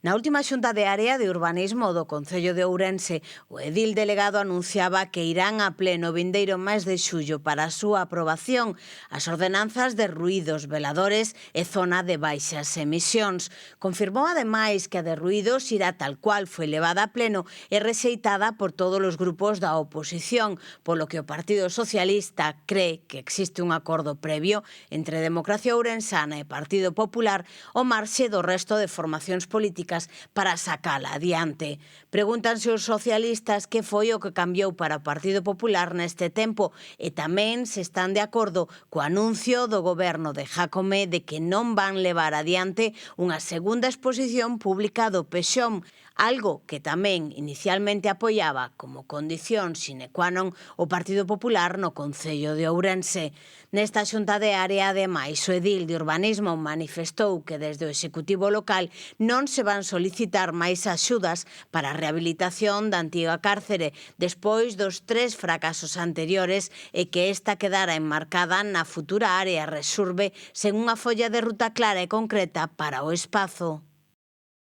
Na última xunta de área de urbanismo do Concello de Ourense, o edil delegado anunciaba que irán a pleno vindeiro mes de xullo para a súa aprobación as ordenanzas de ruídos, veladores e zona de baixas emisións. Confirmou ademais que a de ruídos irá tal cual foi levada a pleno e rexeitada por todos os grupos da oposición, polo que o Partido Socialista cree que existe un acordo previo entre Democracia Ourensana e Partido Popular ao marxe do resto de formacións políticas para sacala adiante. Pregúntanse os socialistas que foi o que cambiou para o Partido Popular neste tempo e tamén se están de acordo co anuncio do goberno de Jácome de que non van levar adiante unha segunda exposición pública do Pexón, algo que tamén inicialmente apoiaba como condición sine qua non o Partido Popular no Concello de Ourense. Nesta xunta de área, ademais, o edil de urbanismo manifestou que desde o Executivo local non se van solicitar máis axudas para a rehabilitación da antiga cárcere despois dos 3 fracasos anteriores e que esta quedara enmarcada na futura área Resurbe sen unha folla de ruta clara e concreta para o espazo.